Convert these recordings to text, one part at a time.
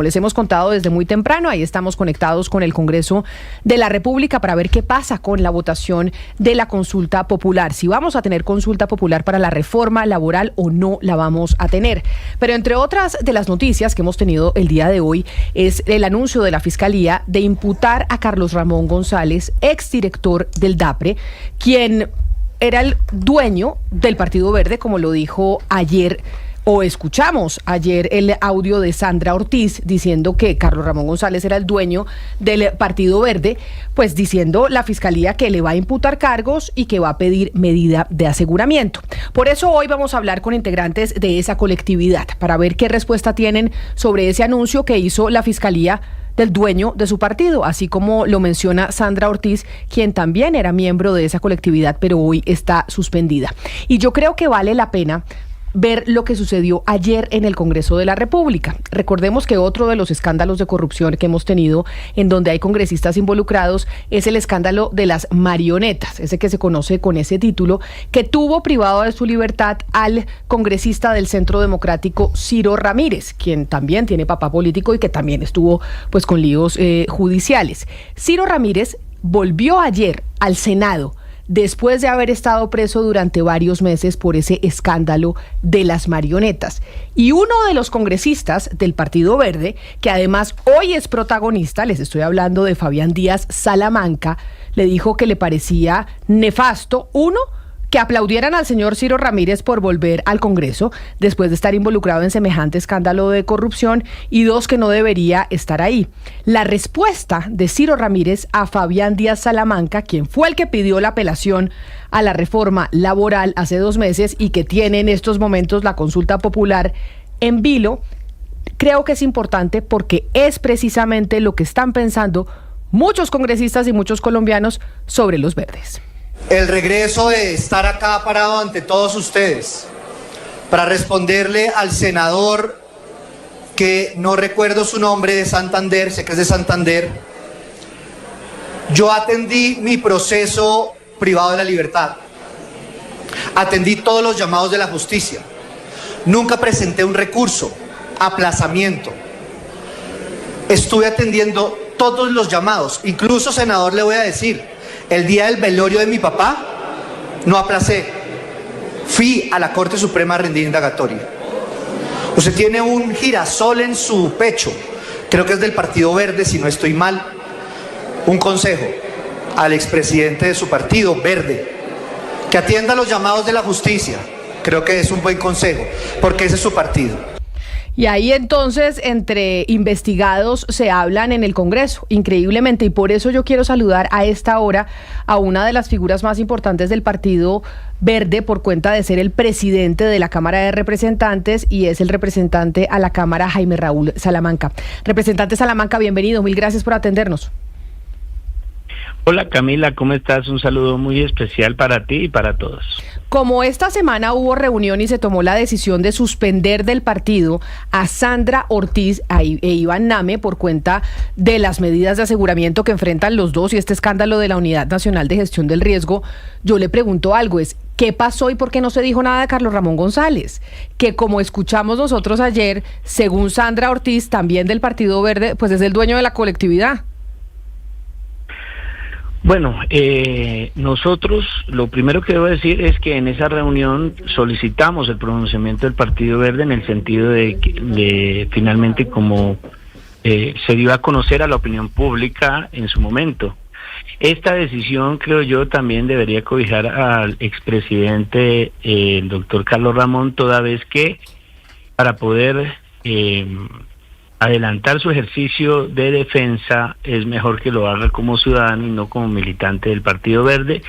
Les hemos contado desde muy temprano, ahí estamos conectados con el Congreso de la República para ver qué pasa con la votación de la consulta popular, si vamos a tener consulta popular para la reforma laboral o no la vamos a tener. Pero entre otras de las noticias que hemos tenido el día de hoy es el anuncio de la Fiscalía de imputar a Carlos Ramón González, exdirector del DAPRE, quien era el dueño del Partido Verde, como lo dijo ayer. O escuchamos ayer el audio de Sandra Ortiz diciendo que Carlos Ramón González era el dueño del Partido Verde, pues diciendo la Fiscalía que le va a imputar cargos y que va a pedir medida de aseguramiento. Por eso hoy vamos a hablar con integrantes de esa colectividad para ver qué respuesta tienen sobre ese anuncio que hizo la Fiscalía del dueño de su partido, así como lo menciona Sandra Ortiz, quien también era miembro de esa colectividad, pero hoy está suspendida. Y yo creo que vale la pena ver lo que sucedió ayer en el Congreso de la República. Recordemos que otro de los escándalos de corrupción que hemos tenido en donde hay congresistas involucrados es el escándalo de las marionetas, ese que se conoce con ese título, que tuvo privado de su libertad al congresista del Centro Democrático Ciro Ramírez, quien también tiene papá político y que también estuvo pues con líos judiciales. Ciro Ramírez volvió ayer al Senado después de haber estado preso durante varios meses por ese escándalo de las marionetas. Y uno de los congresistas del Partido Verde, que además hoy es protagonista, les estoy hablando de Fabián Díaz Salamanca, le dijo que le parecía nefasto, uno, que aplaudieran al señor Ciro Ramírez por volver al Congreso después de estar involucrado en semejante escándalo de corrupción, y dos, que no debería estar ahí. La respuesta de Ciro Ramírez a Fabián Díaz Salamanca, quien fue el que pidió la apelación a la reforma laboral hace 2 meses y que tiene en estos momentos la consulta popular en vilo, creo que es importante porque es precisamente lo que están pensando muchos congresistas y muchos colombianos sobre los verdes. El regreso de estar acá parado ante todos ustedes para responderle al senador que no recuerdo su nombre, de Santander, sé que es de Santander. Yo atendí mi proceso privado de la libertad, atendí todos los llamados de la justicia, nunca presenté un recurso, aplazamiento, estuve atendiendo todos los llamados. Incluso, senador, le voy a decir, el día del velorio de mi papá, no aplacé. Fui a la Corte Suprema a rendir indagatoria. Usted tiene un girasol en su pecho, creo que es del Partido Verde, si no estoy mal. Un consejo al expresidente de su partido, Verde, que atienda los llamados de la justicia. Creo que es un buen consejo, porque ese es su partido. Y ahí entonces entre investigados se hablan en el Congreso, increíblemente, y por eso yo quiero saludar a esta hora a una de las figuras más importantes del Partido Verde por cuenta de ser el presidente de la Cámara de Representantes, y es el representante a la Cámara, Jaime Raúl Salamanca. Representante Salamanca, bienvenido, mil gracias por atendernos. Hola Camila, ¿cómo estás? Un saludo muy especial para ti y para todos. Como esta semana hubo reunión y se tomó la decisión de suspender del partido a Sandra Ortiz e Iván Name por cuenta de las medidas de aseguramiento que enfrentan los dos y este escándalo de la Unidad Nacional de Gestión del Riesgo, yo le pregunto algo, ¿qué pasó y por qué no se dijo nada de Carlos Ramón González? Que como escuchamos nosotros ayer, según Sandra Ortiz, también del Partido Verde, pues es el dueño de la colectividad. Bueno, nosotros lo primero que debo decir es que en esa reunión solicitamos el pronunciamiento del Partido Verde en el sentido de finalmente como se dio a conocer a la opinión pública en su momento. Esta decisión, creo yo, también debería cobijar al expresidente, el doctor Carlos Ramón, toda vez que para poder adelantar su ejercicio de defensa es mejor que lo haga como ciudadano y no como militante del Partido Verde,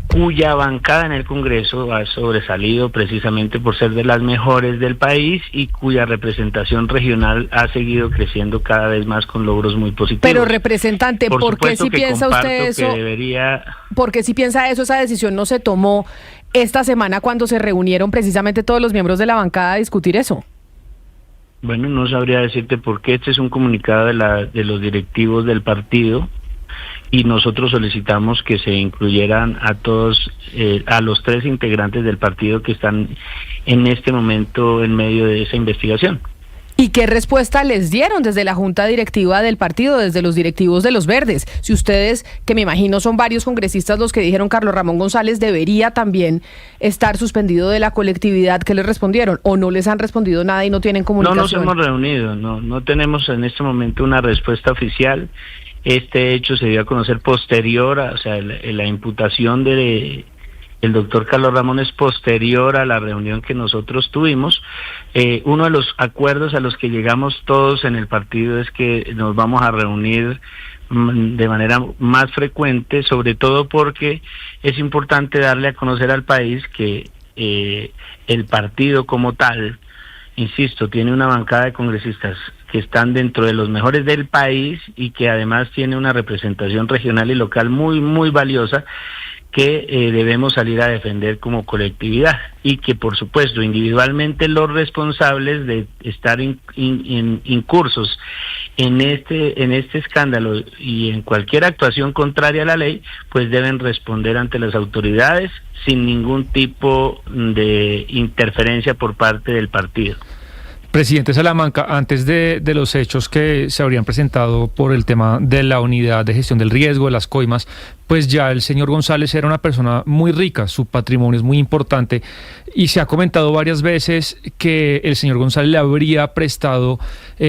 cuya bancada en el Congreso ha sobresalido precisamente por ser de las mejores del país y cuya representación regional ha seguido creciendo cada vez más con logros muy positivos. Pero representante, ¿por qué si piensa usted eso? ¿Por qué si piensa eso, esa decisión no se tomó esta semana cuando se reunieron precisamente todos los miembros de la bancada a discutir eso? Bueno, no sabría decirte por qué. Este es un comunicado de los directivos del partido y nosotros solicitamos que se incluyeran a todos, a los 3 integrantes del partido que están en este momento en medio de esa investigación. ¿Y qué respuesta les dieron desde la junta directiva del partido, desde los directivos de los Verdes? Si ustedes, que me imagino son varios congresistas los que dijeron Carlos Ramón González debería también estar suspendido de la colectividad, ¿qué les respondieron? ¿O no les han respondido nada y no tienen comunicación? No nos hemos reunido, no tenemos en este momento una respuesta oficial. Este hecho se dio a conocer posterior, o sea, la imputación de el doctor Carlos Ramón es posterior a la reunión que nosotros tuvimos. Uno de los acuerdos a los que llegamos todos en el partido es que nos vamos a reunir de manera más frecuente, sobre todo porque es importante darle a conocer al país que el partido como tal, insisto, tiene una bancada de congresistas que están dentro de los mejores del país y que además tiene una representación regional y local muy, muy valiosa, que debemos salir a defender como colectividad, y que por supuesto individualmente los responsables de estar incursos en este escándalo y en cualquier actuación contraria a la ley, pues deben responder ante las autoridades sin ningún tipo de interferencia por parte del partido. Presidente Salamanca, antes de los hechos que se habrían presentado por el tema de la unidad de gestión del riesgo, de las coimas, pues ya el señor González era una persona muy rica, su patrimonio es muy importante y se ha comentado varias veces que el señor González le habría prestado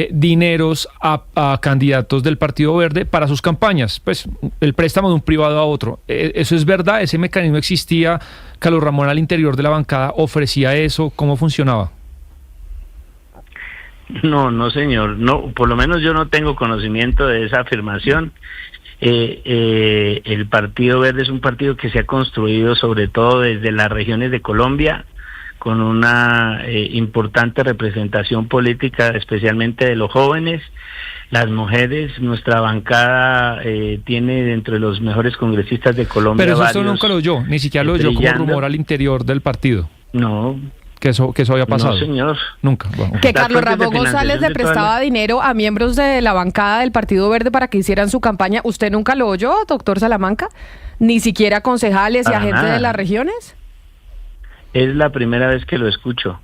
dineros a candidatos del Partido Verde para sus campañas, pues el préstamo de un privado a otro. ¿Eso es verdad? ¿Ese mecanismo existía? ¿Carlos Ramón al interior de la bancada ofrecía eso? ¿Cómo funcionaba? No, señor, no, por lo menos yo no tengo conocimiento de esa afirmación. El Partido Verde es un partido que se ha construido sobre todo desde las regiones de Colombia, con una importante representación política, especialmente de los jóvenes, las mujeres. Nuestra bancada tiene dentro de los mejores congresistas de Colombia. Pero eso nunca lo oyó, ni siquiera lo oyó como rumor al interior del partido. No. Que eso había pasado. No, señor. Nunca. Bueno. Que Carlos Ramón González le prestaba dinero a miembros de la bancada del Partido Verde para que hicieran su campaña. ¿Usted nunca lo oyó, doctor Salamanca? ¿Ni siquiera concejales y agentes de las regiones? Es la primera vez que lo escucho.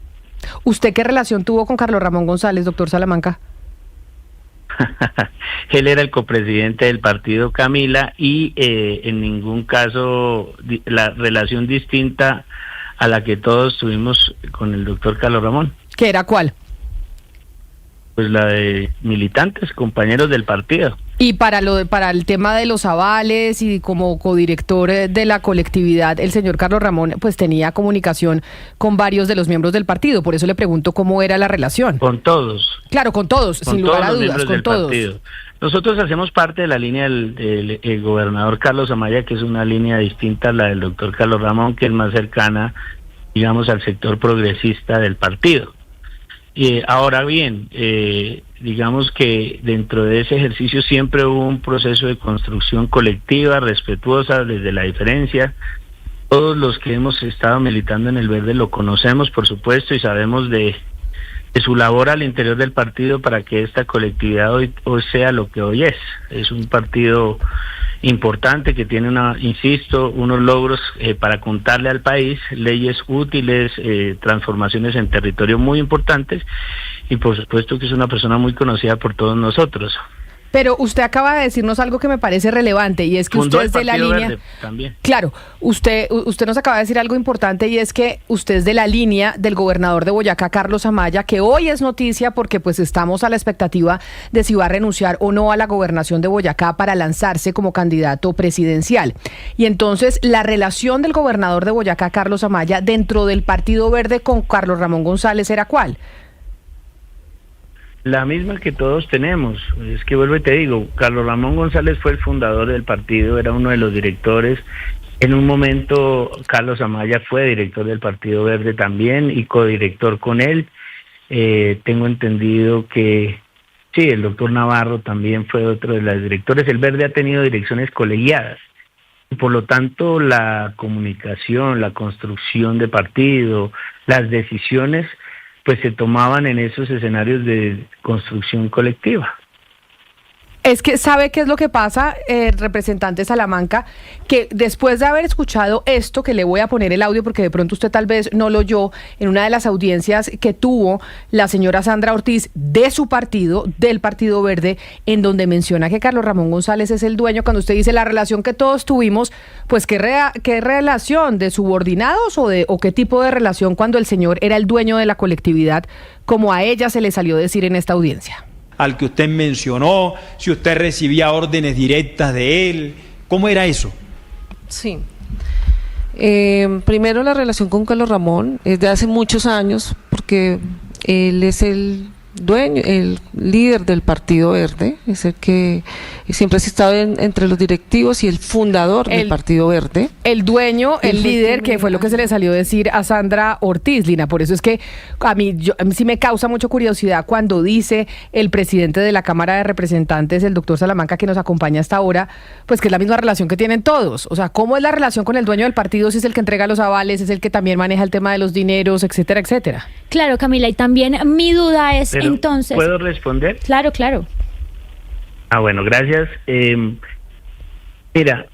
¿Usted qué relación tuvo con Carlos Ramón González, doctor Salamanca? Él era el copresidente del partido Camila y en ningún caso la relación distinta a la que todos tuvimos con el doctor Carlos Ramón. ¿Qué era cuál? Pues la de militantes, compañeros del partido. Y para el tema de los avales y como codirector de la colectividad, el señor Carlos Ramón pues tenía comunicación con varios de los miembros del partido, por eso le pregunto cómo era la relación. Con todos. Claro, con todos, sin lugar a dudas, con todos. Partido. Nosotros hacemos parte de la línea del gobernador Carlos Amaya, que es una línea distinta a la del doctor Carlos Ramón, que es más cercana, digamos, al sector progresista del partido. Ahora bien, digamos que dentro de ese ejercicio siempre hubo un proceso de construcción colectiva, respetuosa, desde la diferencia. Todos los que hemos estado militando en el Verde lo conocemos, por supuesto, y sabemos de su labor al interior del partido para que esta colectividad hoy sea lo que hoy es. Es un partido importante que tiene unos logros para contarle al país, leyes útiles, transformaciones en territorio muy importantes, y por supuesto que es una persona muy conocida por todos nosotros. Pero usted acaba de decirnos algo que me parece relevante, y es que usted es de la línea. Verde, también. Claro, usted nos acaba de decir algo importante, y es que usted es de la línea del gobernador de Boyacá, Carlos Amaya, que hoy es noticia porque pues estamos a la expectativa de si va a renunciar o no a la gobernación de Boyacá para lanzarse como candidato presidencial. Y entonces, la relación del gobernador de Boyacá, Carlos Amaya, dentro del Partido Verde con Carlos Ramón González, ¿era cuál? La misma que todos tenemos. Es que vuelvo y te digo, Carlos Ramón González fue el fundador del partido, era uno de los directores. En un momento Carlos Amaya fue director del Partido Verde también y codirector con él. Tengo entendido que sí, el doctor Navarro también fue otro de los directores. El Verde ha tenido direcciones colegiadas. Y por lo tanto, la comunicación, la construcción de partido, las decisiones pues se tomaban en esos escenarios de construcción colectiva. Es que sabe qué es lo que pasa, representante Salamanca, que después de haber escuchado esto, que le voy a poner el audio porque de pronto usted tal vez no lo oyó, en una de las audiencias que tuvo la señora Sandra Ortiz de su partido, del Partido Verde, en donde menciona que Carlos Ramón González es el dueño, cuando usted dice la relación que todos tuvimos, pues qué relación, de subordinados o qué tipo de relación cuando el señor era el dueño de la colectividad, como a ella se le salió decir en esta audiencia. Al que usted mencionó, si usted recibía órdenes directas de él, ¿cómo era eso? Sí. Primero, la relación con Carlos Ramón es de hace muchos años, porque él es el dueño, el líder del Partido Verde, es el que siempre ha estado entre los directivos y el fundador del Partido Verde. El dueño, el líder, que fue lo que se le salió a decir a Sandra Ortiz, Lina. Por eso es que a mí sí me causa mucha curiosidad cuando dice el presidente de la Cámara de Representantes, el doctor Salamanca, que nos acompaña hasta ahora, pues que es la misma relación que tienen todos. O sea, ¿cómo es la relación con el dueño del partido si es el que entrega los avales, es el que también maneja el tema de los dineros, etcétera, etcétera? Claro, Camila, y también mi duda es, pero, entonces... ¿puedo responder? Claro, claro. Bueno, gracias. Mira,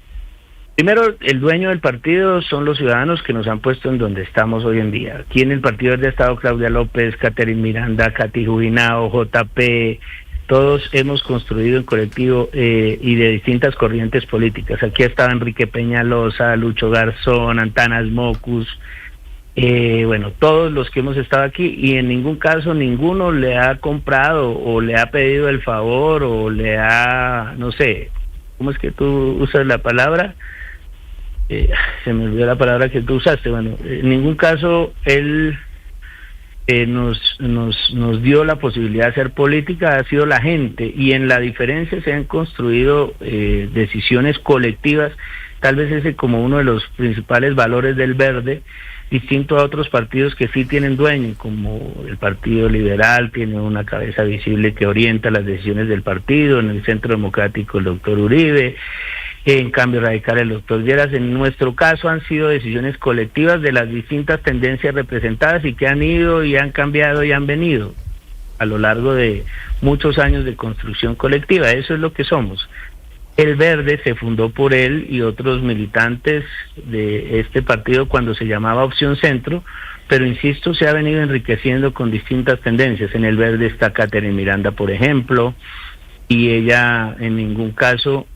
primero, el dueño del partido son los ciudadanos que nos han puesto en donde estamos hoy en día. Aquí en el Partido Verde ha estado Claudia López, Catherine Miranda, Katy Jubinao, JP, todos hemos construido en colectivo y de distintas corrientes políticas. Aquí ha estado Enrique Peñalosa, Lucho Garzón, Antanas Mocus, bueno, todos los que hemos estado aquí, y en ningún caso ninguno le ha comprado o le ha pedido el favor o le ha, no sé, ¿cómo es que tú usas la palabra? Se me olvidó la palabra que tú usaste. Bueno, en ningún caso él nos dio la posibilidad de hacer política, ha sido la gente, y en la diferencia se han construido decisiones colectivas, tal vez ese como uno de los principales valores del Verde, distinto a otros partidos que sí tienen dueño, como el Partido Liberal tiene una cabeza visible que orienta las decisiones del partido, en el Centro Democrático el doctor Uribe, en Cambio Radical el doctor Lleras. En nuestro caso han sido decisiones colectivas de las distintas tendencias representadas y que han ido y han cambiado y han venido a lo largo de muchos años de construcción colectiva. Eso es lo que somos. El Verde se fundó por él y otros militantes de este partido cuando se llamaba Opción Centro, pero insisto, se ha venido enriqueciendo con distintas tendencias. En el Verde está Catherine Miranda, por ejemplo, y ella en ningún caso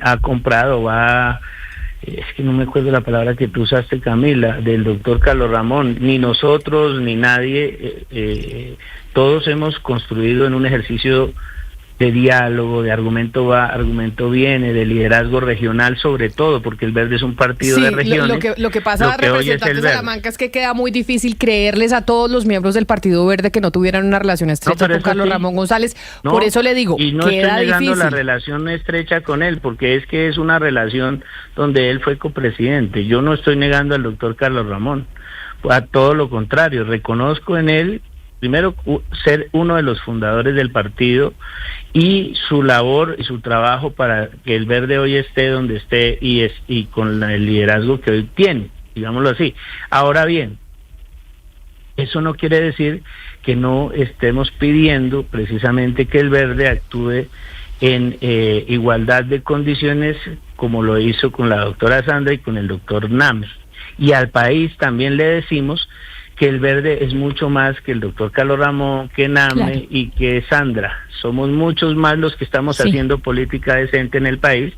ha comprado, es que no me acuerdo la palabra que tú usaste, Camila, del doctor Carlos Ramón, ni nosotros, ni nadie, todos hemos construido en un ejercicio de diálogo, de argumento va, argumento viene, de liderazgo regional sobre todo, porque el Verde es un partido de regiones. Lo que pasa, representante Salamanca, es que queda muy difícil creerles a todos los miembros del Partido Verde que no tuvieran una relación estrecha con Carlos Ramón González. Por eso le digo, y no queda estoy negando difícil. La relación estrecha con él, porque es que es una relación donde él fue copresidente. Yo no estoy negando al doctor Carlos Ramón, a todo lo contrario, reconozco en él primero ser uno de los fundadores del partido y su labor y su trabajo para que el Verde hoy esté donde esté y con el liderazgo que hoy tiene, digámoslo así. Ahora bien, eso no quiere decir que no estemos pidiendo precisamente que el Verde actúe en igualdad de condiciones como lo hizo con la doctora Sandra y con el doctor Name. Y al país también le decimos que el Verde es mucho más que el doctor Carlos Ramón, que Name, claro, y que Sandra. Somos muchos más los que estamos haciendo política decente en el país,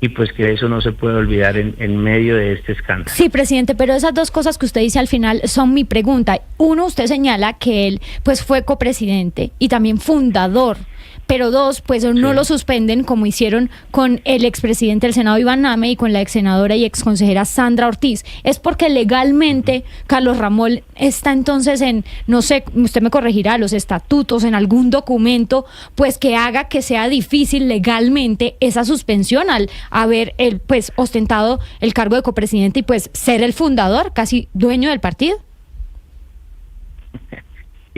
y pues que eso no se puede olvidar en medio de este escándalo. Sí, presidente, pero esas dos cosas que usted dice al final son mi pregunta. Uno, usted señala que él pues fue copresidente y también fundador, pero dos, pues no lo suspenden como hicieron con el expresidente del Senado Iván Name y con la exsenadora y exconsejera Sandra Ortiz. ¿Es porque legalmente Carlos Ramón está entonces en, no sé, usted me corregirá, los estatutos, en algún documento, pues que haga que sea difícil legalmente esa suspensión al haber él pues ostentado el cargo de copresidente y pues ser el fundador, casi dueño del partido?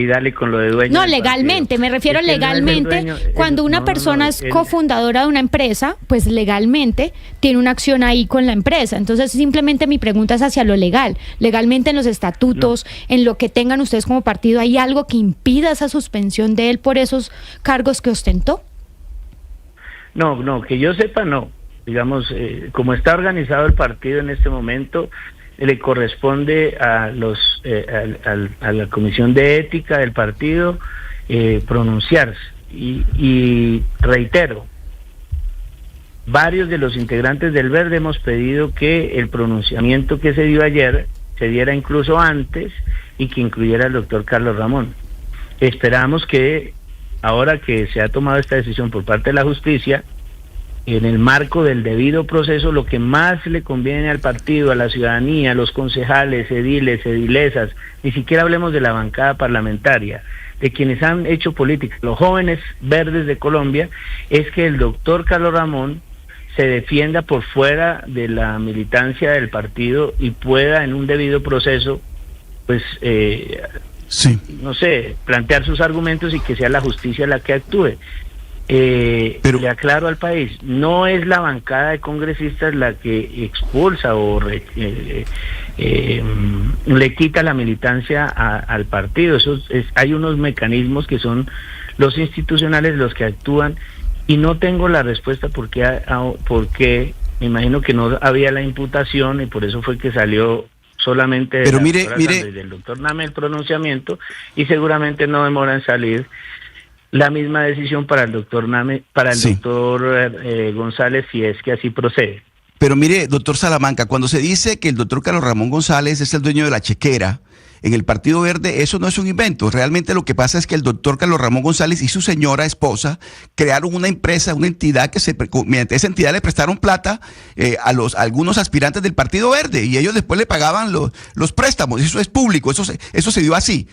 Y dale con lo de dueño. No, del legalmente, partido. me refiero Es que no es el legalmente. dueño, Cuando una persona es cofundadora de una empresa, pues legalmente tiene una acción ahí con la empresa. Entonces, simplemente mi pregunta es hacia lo legal. Legalmente en los estatutos, en lo que tengan ustedes como partido, ¿hay algo que impida esa suspensión de él por esos cargos que ostentó? No, que yo sepa, no. Digamos, como está organizado el partido en este momento, le corresponde a a la Comisión de Ética del partido pronunciarse. Y reitero, varios de los integrantes del Verde hemos pedido que el pronunciamiento que se dio ayer se diera incluso antes y que incluyera al doctor Carlos Ramón. Esperamos que ahora que se ha tomado esta decisión por parte de la justicia, en el marco del debido proceso, lo que más le conviene al partido, a la ciudadanía, a los concejales, ediles, edilesas, ni siquiera hablemos de la bancada parlamentaria, de quienes han hecho política, los jóvenes verdes de Colombia, es que el doctor Carlos Ramón se defienda por fuera de la militancia del partido y pueda en un debido proceso, pues, no sé, plantear sus argumentos y que sea la justicia la que actúe. Pero le aclaro al país, no es la bancada de congresistas la que expulsa o le quita la militancia al partido. Hay unos mecanismos que son los institucionales los que actúan y no tengo la respuesta porque me imagino que no había la imputación y por eso fue que salió solamente de del doctor Name el pronunciamiento y seguramente no demora en salir la misma decisión para el doctor Name, para el doctor González, si es que así procede. Pero mire, doctor Salamanca, cuando se dice que el doctor Carlos Ramón González es el dueño de la chequera en el Partido Verde, eso no es un invento. Realmente lo que pasa es que el doctor Carlos Ramón González y su señora esposa crearon una empresa, una entidad que mediante esa entidad le prestaron plata a algunos aspirantes del Partido Verde y ellos después le pagaban los préstamos. Eso es público, eso se dio así.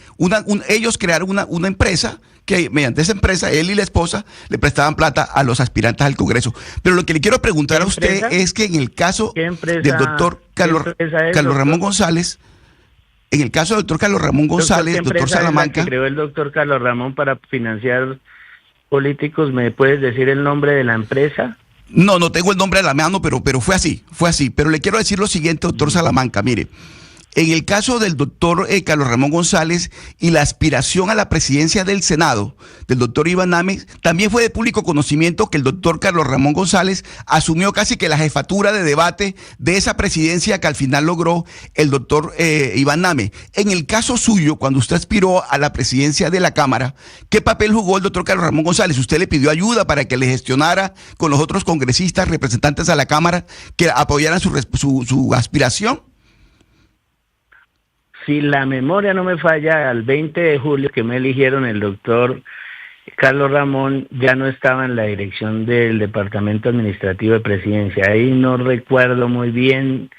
Ellos crearon una empresa que mediante esa empresa, él y la esposa le prestaban plata a los aspirantes al Congreso. Pero lo que le quiero preguntar a usted es que en el caso del doctor Carlos Ramón González, en el caso del doctor Carlos Ramón González, doctor Salamanca, que creó el doctor Carlos Ramón para financiar políticos, ¿me puedes decir el nombre de la empresa? No tengo el nombre de la mano, pero fue así. Pero le quiero decir lo siguiente, doctor Salamanca, mire. En el caso del doctor Carlos Ramón González y la aspiración a la presidencia del Senado del doctor Iván Name, también fue de público conocimiento que el doctor Carlos Ramón González asumió casi que la jefatura de debate de esa presidencia que al final logró el doctor Iván Name. En el caso suyo, cuando usted aspiró a la presidencia de la Cámara, ¿qué papel jugó el doctor Carlos Ramón González? ¿Usted le pidió ayuda para que le gestionara con los otros congresistas, representantes a la Cámara, que apoyaran su aspiración? Si la memoria no me falla, al 20 de julio que me eligieron, el doctor Carlos Ramón ya no estaba en la dirección del Departamento Administrativo de Presidencia. Ahí no recuerdo muy bien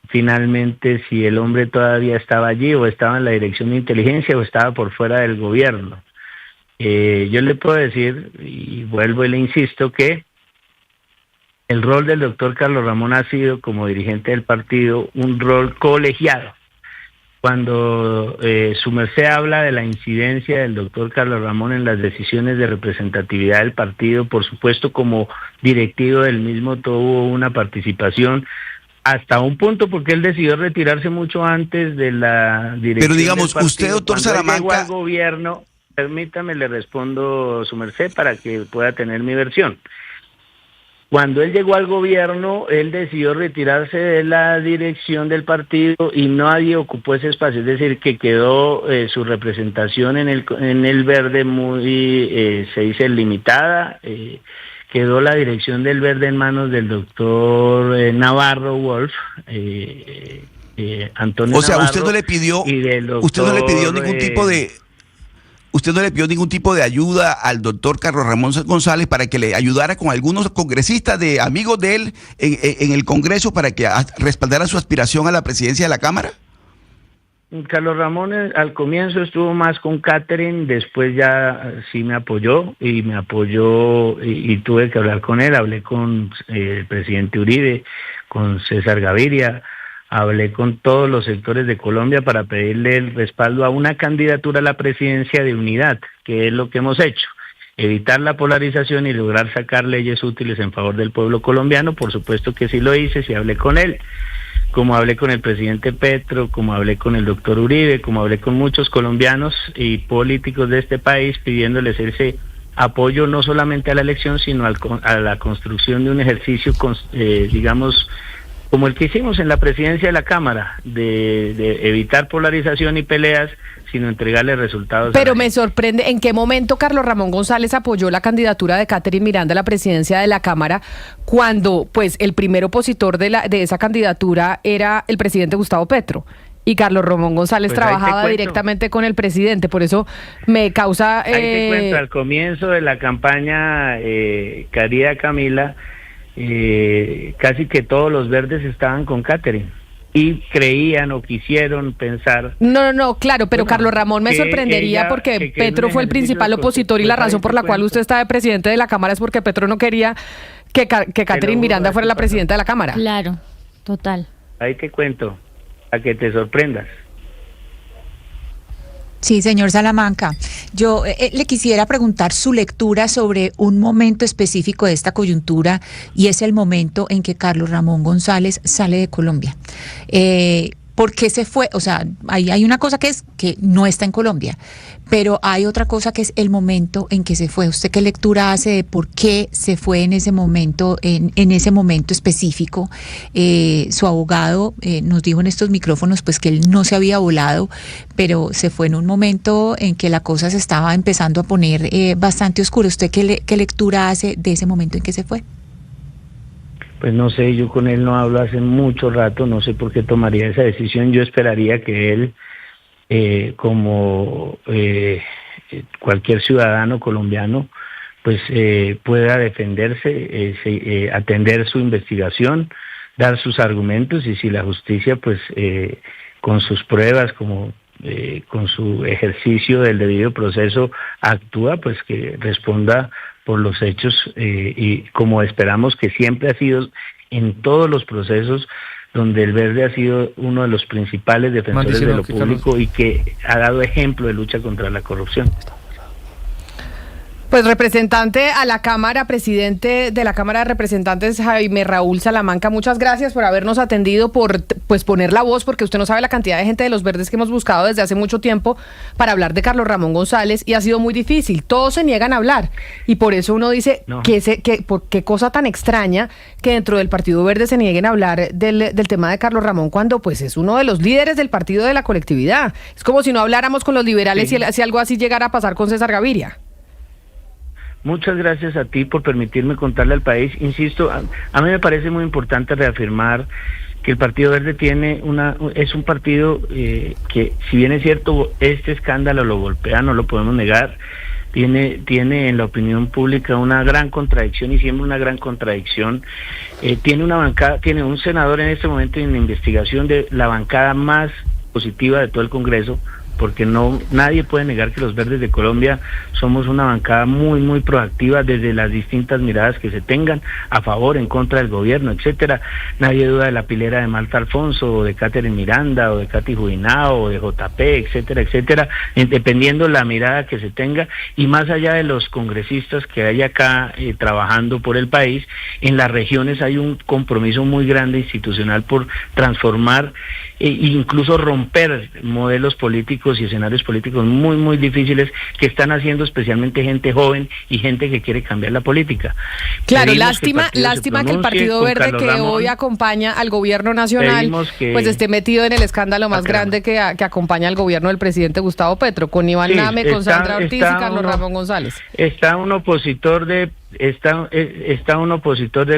finalmente si el hombre todavía estaba allí o estaba en la Dirección de Inteligencia o estaba por fuera del gobierno. Yo le puedo decir, y vuelvo y le insisto, que el rol del doctor Carlos Ramón ha sido, como dirigente del partido, un rol colegiado. Cuando su merced habla de la incidencia del doctor Carlos Ramón en las decisiones de representatividad del partido, por supuesto como directivo del mismo tuvo una participación hasta un punto porque él decidió retirarse mucho antes de la dirección. Pero digamos, del partido. usted, doctor Salamanca, llegó al gobierno, permítame, le respondo su merced para que pueda tener mi versión. Cuando él llegó al gobierno, él decidió retirarse de la dirección del partido y nadie ocupó ese espacio, es decir, que quedó su representación en el Verde muy, se dice, limitada, quedó la dirección del Verde en manos del doctor Navarro Wolf, Antonio. O sea, Navarro, usted no le pidió ningún tipo de... ¿Usted no le pidió ningún tipo de ayuda al doctor Carlos Ramón González para que le ayudara con algunos congresistas de amigos de él en el Congreso para que respaldaran su aspiración a la presidencia de la Cámara? Carlos Ramón al comienzo estuvo más con Catherine, después ya sí me apoyó y tuve que hablar con él, hablé con el presidente Uribe, con César Gaviria, hablé con todos los sectores de Colombia para pedirle el respaldo a una candidatura a la presidencia de unidad, que es lo que hemos hecho. Evitar la polarización y lograr sacar leyes útiles en favor del pueblo colombiano. Por supuesto que sí lo hice, sí hablé con él, como hablé con el presidente Petro, como hablé con el doctor Uribe, como hablé con muchos colombianos y políticos de este país pidiéndoles ese apoyo no solamente a la elección, sino a la construcción de un ejercicio, digamos, como el que hicimos en la presidencia de la Cámara, de evitar polarización y peleas, sino entregarle resultados. Pero me sorprende, ¿en qué momento Carlos Ramón González apoyó la candidatura de Catherine Miranda a la presidencia de la Cámara, cuando pues el primer opositor de esa candidatura era el presidente Gustavo Petro? Y Carlos Ramón González Pues trabajaba directamente con el presidente, por eso me causa... Ahí te cuento, al comienzo de la campaña, querida Camila, casi que todos los verdes estaban con Catherine y creían o quisieron pensar... No, claro, pero bueno, Carlos Ramón me sorprendería porque Petro fue el principal opositor y la razón por la cual usted está de presidente de la Cámara es porque Petro no quería que Catherine Miranda fuera la presidenta de la Cámara. Claro, total. Ahí te cuento, a que te sorprendas. Sí, señor Salamanca. Yo le quisiera preguntar su lectura sobre un momento específico de esta coyuntura y es el momento en que Carlos Ramón González sale de Colombia. ¿Por qué se fue? O sea, hay una cosa que es que no está en Colombia, pero hay otra cosa que es el momento en que se fue. ¿Usted qué lectura hace de por qué se fue en ese momento, en ese momento específico? Su abogado nos dijo en estos micrófonos pues que él no se había volado, pero se fue en un momento en que la cosa se estaba empezando a poner bastante oscura. ¿Usted qué lectura hace de ese momento en que se fue? Pues no sé, yo con él no hablo hace mucho rato, no sé por qué tomaría esa decisión. Yo esperaría que él, como cualquier ciudadano colombiano, pues pueda defenderse, atender su investigación, dar sus argumentos y si la justicia, pues con sus pruebas, como con su ejercicio del debido proceso actúa, pues que responda por los hechos y como esperamos que siempre ha sido en todos los procesos donde el Verde ha sido uno de los principales defensores de lo público y que ha dado ejemplo de lucha contra la corrupción. Pues representante a la Cámara, presidente de la Cámara de Representantes, Jaime Raúl Salamanca, muchas gracias por habernos atendido, por pues poner la voz, porque usted no sabe la cantidad de gente de los Verdes que hemos buscado desde hace mucho tiempo para hablar de Carlos Ramón González y ha sido muy difícil, todos se niegan a hablar y por eso uno dice qué cosa tan extraña que dentro del Partido Verde se nieguen a hablar del tema de Carlos Ramón cuando pues es uno de los líderes del partido de la colectividad. Es como si no habláramos con los liberales si algo así llegara a pasar con César Gaviria. Muchas gracias a ti por permitirme contarle al país. Insisto, a mí me parece muy importante reafirmar que el Partido Verde es un partido que, si bien es cierto, este escándalo lo golpea, no lo podemos negar, tiene en la opinión pública una gran contradicción y siempre una gran contradicción. Tiene una bancada, tiene un senador en este momento en investigación de la bancada más positiva de todo el Congreso, porque nadie puede negar que los Verdes de Colombia somos una bancada muy, muy proactiva desde las distintas miradas que se tengan, a favor, en contra del gobierno, etcétera. Nadie duda de la pilera de Malta Alfonso, o de Catherine Miranda, o de Katy Juinao, o de JP, etcétera, etcétera, dependiendo la mirada que se tenga, y más allá de los congresistas que hay acá trabajando por el país, en las regiones hay un compromiso muy grande institucional por transformar e incluso romper modelos políticos y escenarios políticos muy, muy difíciles que están haciendo especialmente gente joven y gente que quiere cambiar la política. Claro, lástima que el Partido Verde, que hoy acompaña al gobierno nacional, pues esté metido en el escándalo más grande que acompaña al gobierno del presidente Gustavo Petro, con Iván Name, con Sandra Ortiz y Carlos Ramón González. Está un opositor del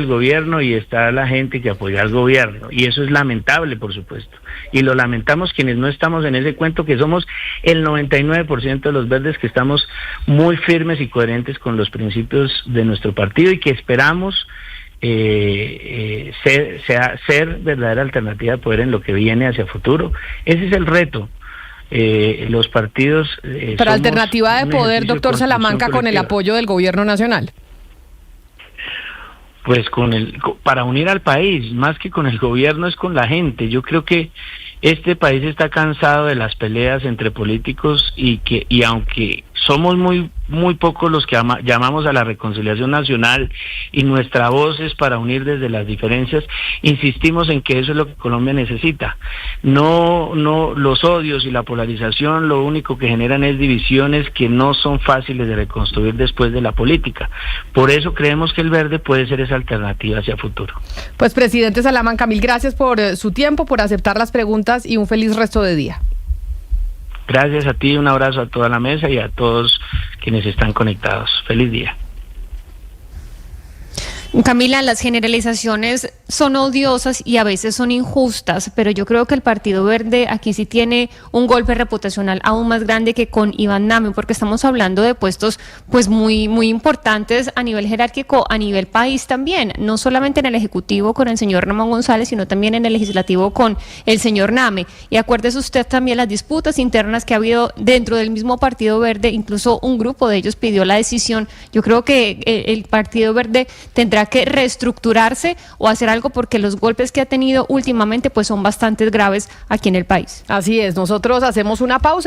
gobierno y está la gente que apoya al gobierno, y eso es lamentable, por supuesto, y lo lamentamos quienes no estamos en ese cuento, que somos el 99% de los verdes, que estamos muy firmes y coherentes con los principios de nuestro partido y que esperamos ser verdadera alternativa de poder en lo que viene hacia futuro. Ese es el reto. Los partidos pero alternativa de poder, doctor Salamanca, con el apoyo del gobierno nacional. pues para unir al país, más que con el gobierno es con la gente. Yo creo que este país está cansado de las peleas entre políticos y aunque somos muy pocos los que llamamos a la reconciliación nacional y nuestra voz es para unir desde las diferencias, insistimos en que eso es lo que Colombia necesita. No los odios y la polarización lo único que generan es divisiones que no son fáciles de reconstruir después de la política. Por eso creemos que el verde puede ser esa alternativa hacia futuro. Pues presidente Salamanca, mil gracias por su tiempo, por aceptar las preguntas y un feliz resto de día. Gracias a ti, un abrazo a toda la mesa y a todos quienes están conectados. Feliz día. Camila, las generalizaciones son odiosas y a veces son injustas, pero yo creo que el Partido Verde aquí sí tiene un golpe reputacional aún más grande que con Iván Name, porque estamos hablando de puestos pues muy importantes a nivel jerárquico, a nivel país también, no solamente en el Ejecutivo con el señor Ramón González, sino también en el Legislativo con el señor Name. Y acuérdese usted también las disputas internas que ha habido dentro del mismo Partido Verde, incluso un grupo de ellos pidió la decisión. Yo creo que el Partido Verde tendrá que reestructurarse o hacer algo porque los golpes que ha tenido últimamente pues son bastante graves aquí en el país. Así es, nosotros hacemos una pausa y